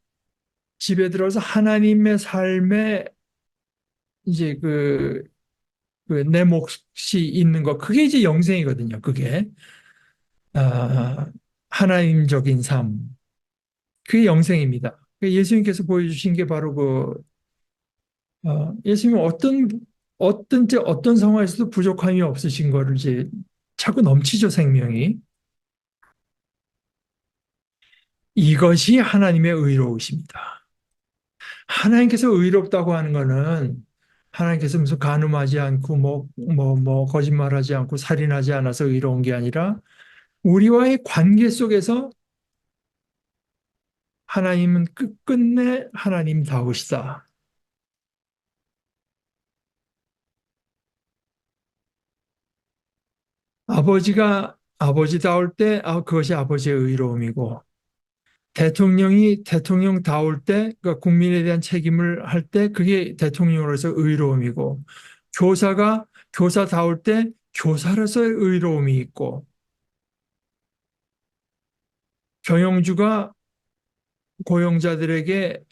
집에 들어서 하나님의 삶에 이제 그내 몫이 있는 것 그게 이제 영생이거든요. 그게 아, 하나님적인 삶 그게 영생입니다. 예수님께서 보여주신 게 바로 예수님은 어떤 상황에서도 부족함이 없으신 거를 이제 차고 넘치죠, 생명이. 이것이 하나님의 의로우십니다. 하나님께서 의롭다고 하는 거는 하나님께서 무슨 간음하지 않고 거짓말하지 않고 살인하지 않아서 의로운 게 아니라 우리와의 관계 속에서 하나님은 끝끝내 하나님다우시다. 아버지가 아버지다울 때 그것이 아버지의 의로움이고 대통령이 대통령다울 때 그러니까 국민에 대한 책임을 할 때 그게 대통령으로서 의로움이고 교사가 교사다울 때 교사로서의 의로움이 있고 경영주가 고용자들에게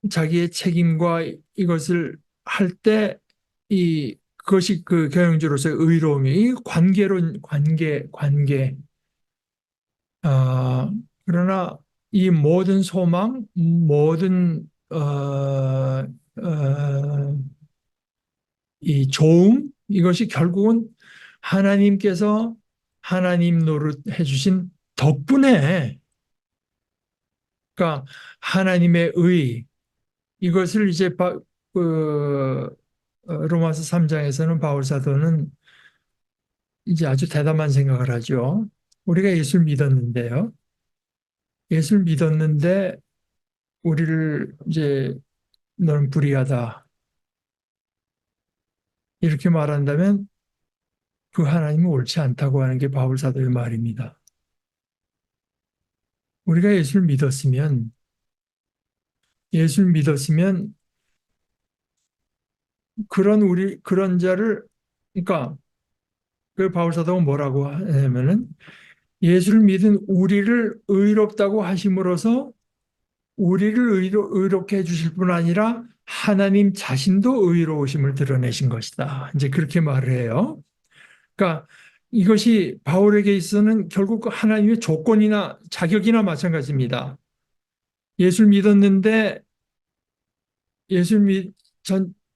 자기의 책임과 이것을 할 때 이 그것이 그 경영주로서의 의로움이 이 관계론 관계 그러나 이 모든 소망, 모든 이 좋음 이것이 결국은 하나님께서 하나님 노릇 해주신 덕분에 그러니까 하나님의 의 이것을 이제 로마서 3장에서는 바울 사도는 이제 아주 대담한 생각을 하죠. 우리가 예수를 믿었는데요. 예수를 믿었는데 우리를 이제 너는 불의하다. 이렇게 말한다면 그 하나님은 옳지 않다고 하는 게 바울 사도의 말입니다. 우리가 예수를 믿었으면 그런 자를 그러니까 그 바울 사도가 뭐라고 하냐면은 예수를 믿은 우리를 의롭다고 하심으로써 우리를 의롭게 해주실 뿐 아니라 하나님 자신도 의로우심을 드러내신 것이다. 이제 그렇게 말을 해요. 그러니까 이것이 바울에게 있어서는 결국 하나님의 조건이나 자격이나 마찬가지입니다. 예수를 믿었는데 예수를 믿,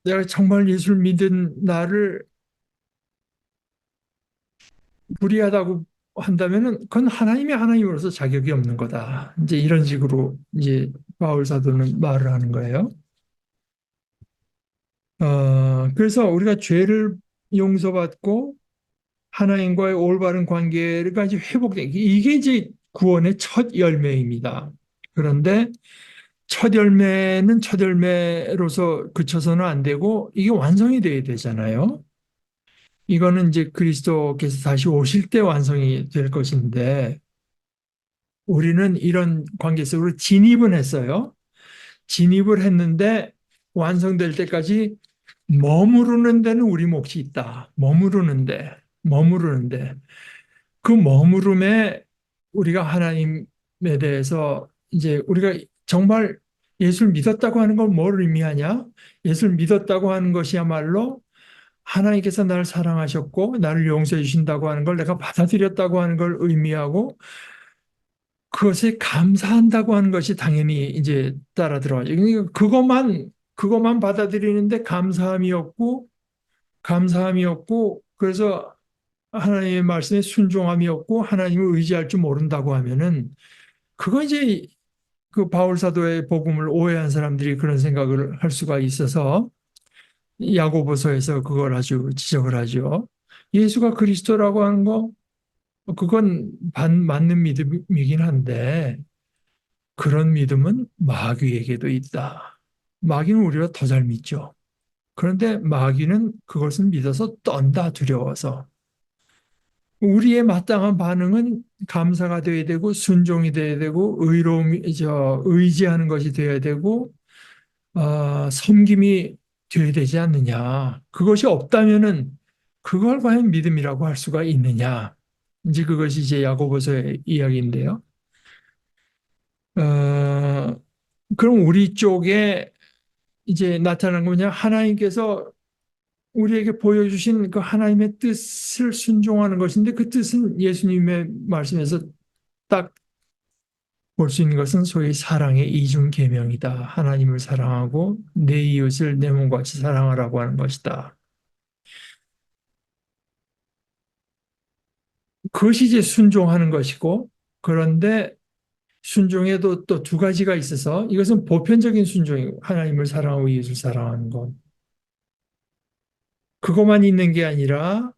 내가 정말 예수를 믿은 나를 불의하다고 한다면은 그건 하나님이 하나님으로서 자격이 없는 거다. 이제 이런 식으로 이제 바울 사도는 말을 하는 거예요. 그래서 우리가 죄를 용서받고 하나님과의 올바른 관계가 이제 회복되기 이게 이제 구원의 첫 열매입니다. 그런데 첫 열매는 첫 열매로서 그쳐서는 안 되고 이게 완성이 돼야 되잖아요. 이거는 이제 그리스도께서 다시 오실 때 완성이 될 것인데 우리는 이런 관계 속으로 진입은 했어요. 진입을 했는데 완성될 때까지 머무르는 데는 우리 몫이 있다. 머무르는데 그 머무름에 우리가 하나님에 대해서 이제 우리가 정말 예수를 믿었다고 하는 건 뭘 의미하냐? 예수를 믿었다고 하는 것이야말로 하나님께서 나를 사랑하셨고 나를 용서해 주신다고 하는 걸 내가 받아들였다고 하는 걸 의미하고 그것에 감사한다고 하는 것이 당연히 이제 따라 들어가죠. 그러니까 그것만 받아들이는데 감사함이 없고 그래서 하나님의 말씀에 순종함이 없고 하나님을 의지할 줄 모른다고 하면은 그거 이제 그 바울 사도의 복음을 오해한 사람들이 그런 생각을 할 수가 있어서 야고보서에서 그걸 아주 지적을 하죠. 예수가 그리스도라고 하는 거 그건 맞는 믿음이긴 한데 그런 믿음은 마귀에게도 있다. 마귀는 우리가 더 잘 믿죠. 그런데 마귀는 그것을 믿어서 떤다 두려워서. 우리의 마땅한 반응은 감사가 되어야 되고 순종이 되어야 되고 의지하는 것이 되어야 되고 섬김이 되어야 되지 않느냐. 그것이 없다면은 그걸 과연 믿음이라고 할 수가 있느냐. 이제 그것이 이제 야고보서의 이야기인데요. 어, 그럼 우리 쪽에 이제 나타난 거냐? 하나님께서 우리에게 보여주신 그 하나님의 뜻을 순종하는 것인데 그 뜻은 예수님의 말씀에서 딱 볼 수 있는 것은 소위 사랑의 이중 계명이다. 하나님을 사랑하고 내 이웃을 내 몸과 같이 사랑하라고 하는 것이다. 그것이 이제 순종하는 것이고 그런데 순종에도 또 두 가지가 있어서 이것은 보편적인 순종이고 하나님을 사랑하고 이웃을 사랑하는 것. 그것만 있는 게 아니라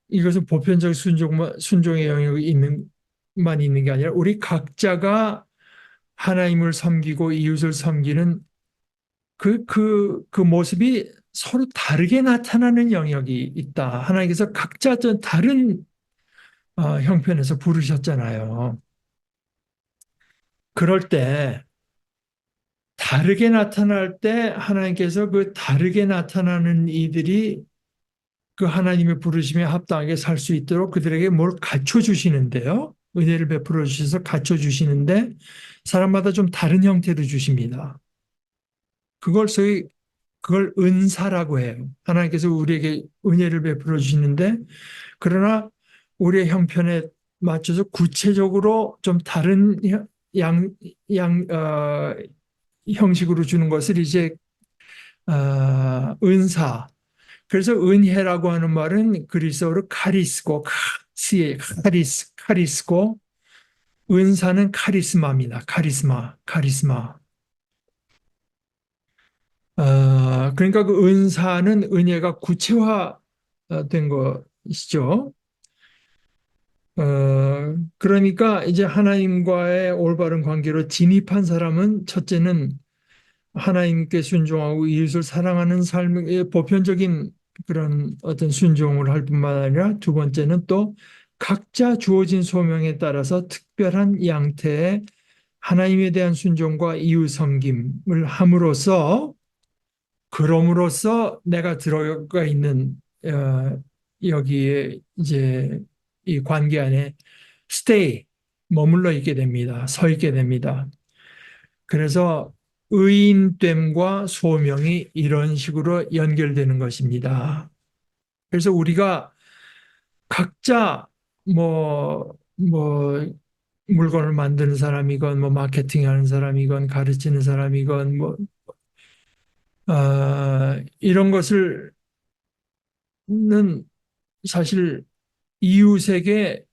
이것은 보편적 순종의 영역이 만 있는 게 아니라 우리 각자가 하나님을 섬기고 이웃을 섬기는 그 모습이 서로 다르게 나타나는 영역이 있다. 하나님께서 각자 좀 다른 형편에서 부르셨잖아요. 그럴 때 다르게 나타날 때 하나님께서 그 다르게 나타나는 이들이 그 하나님의 부르심에 합당하게 살 수 있도록 그들에게 뭘 갖춰 주시는데요. 은혜를 베풀어 주셔서 갖춰 주시는데 사람마다 좀 다른 형태로 주십니다. 소위 그걸 은사라고 해요. 하나님께서 우리에게 은혜를 베풀어 주시는데 그러나 우리의 형편에 맞춰서 구체적으로 좀 다른 양, 양, 어, 형식으로 주는 것을 이제 은사. 그래서 은혜라고 하는 말은 그리스어로 카리스고 카리스고 은사는 카리스마입니다. 카리스마. 그러니까 그 은사는 은혜가 구체화된 것이죠. 그러니까 이제 하나님과의 올바른 관계로 진입한 사람은 첫째는 하나님께 순종하고 이웃을 사랑하는 삶의 보편적인 그런 어떤 순종을 할 뿐만 아니라 두 번째는 또 각자 주어진 소명에 따라서 특별한 양태의 하나님에 대한 순종과 이웃 섬김을 함으로써 그럼으로써 내가 들어가 있는 여기에 이제 이 관계 안에 stay, 머물러 있게 됩니다. 서 있게 됩니다. 그래서 의인됨과 소명이 이런 식으로 연결되는 것입니다. 그래서 우리가 각자 뭐 물건을 만드는 사람이건 뭐 마케팅하는 사람이건 가르치는 사람이건 뭐 이런 것을는 사실 이웃에게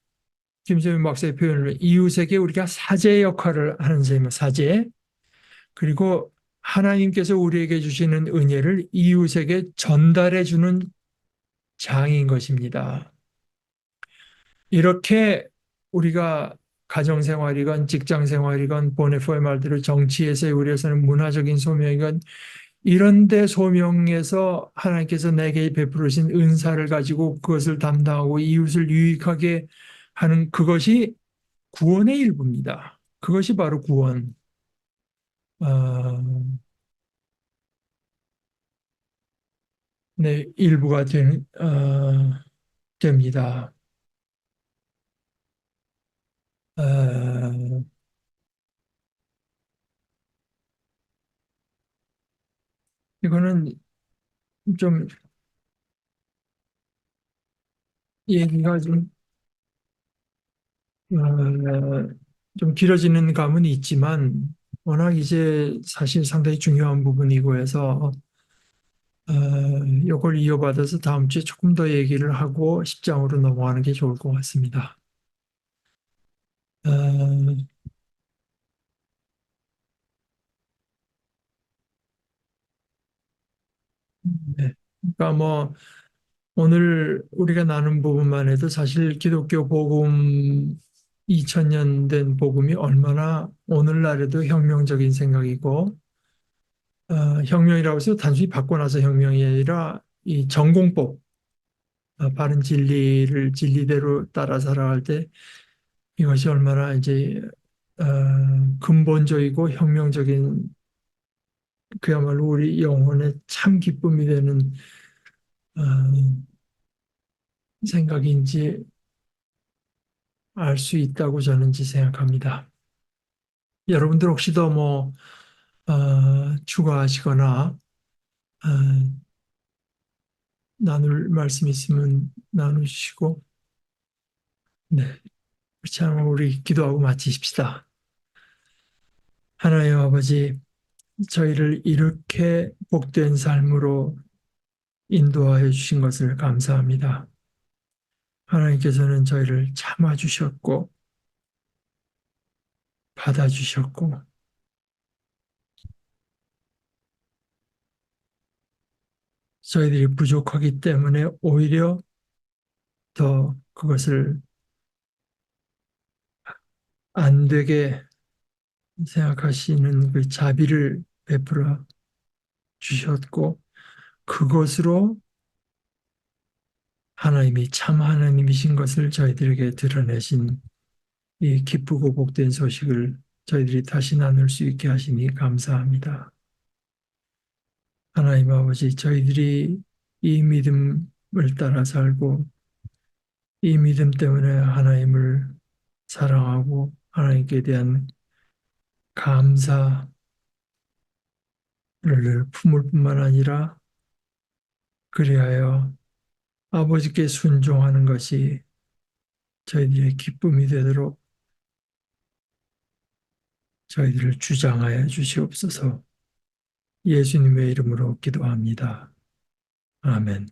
김세민 박사의 표현으로 이웃에게 우리가 사제 역할을 하는 셈이에요. 사제. 그리고 하나님께서 우리에게 주시는 은혜를 이웃에게 전달해 주는 장인 것입니다. 이렇게 우리가 가정생활이건 직장생활이건 보네포의 말대로 정치에서의 우리에서는 문화적인 소명이건 이런데 소명에서 하나님께서 내게 베풀으신 은사를 가지고 그것을 담당하고 이웃을 유익하게 하는 그것이 구원의 일부입니다. 그것이 바로 구원. 어, 네, 일부가 됩니다. 어, 이거는 좀 얘기가 좀 길어지는 감은 있지만 워낙 이제 사실 상당히 중요한 부분이고 해서 이걸 이어받아서 다음 주에 조금 더 얘기를 하고 10장으로 넘어가는 게 좋을 것 같습니다. 어, 네. 그러니까 뭐 오늘 우리가 나눈 부분만 해도 사실 기독교 복음 2000년 된 복음이 얼마나 오늘날에도 혁명적인 생각이고 혁명이라고 해서 단순히 받고 나서 혁명이 아니라 이 전공법, 바른 진리를 진리대로 따라 살아갈 때 이것이 얼마나 이제 근본적이고 혁명적인 그야말로 우리 영혼의 참 기쁨이 되는 어, 생각인지 알 수 있다고 저는 생각합니다. 여러분들 혹시 더 추가하시거나 어, 나눌 말씀 있으면 나누시고, 네, 그렇지 않으면 우리 기도하고 마치십시다. 하나님 아버지, 저희를 이렇게 복된 삶으로 인도하여 주신 것을 감사합니다. 하나님께서는 저희를 참아주셨고, 받아주셨고, 저희들이 부족하기 때문에 오히려 더 그것을 안 되게 생각하시는 그 자비를 베풀어 주셨고, 그것으로 하나님이 참 하나님이신 것을 저희들에게 드러내신 이 기쁘고 복된 소식을 저희들이 다시 나눌 수 있게 하시니 감사합니다. 하나님 아버지, 저희들이 이 믿음을 따라 살고 이 믿음 때문에 하나님을 사랑하고 하나님께 대한 감사를 품을 뿐만 아니라 그리하여 아버지께 순종하는 것이 저희들의 기쁨이 되도록 저희들을 주장하여 주시옵소서. 예수님의 이름으로 기도합니다. 아멘.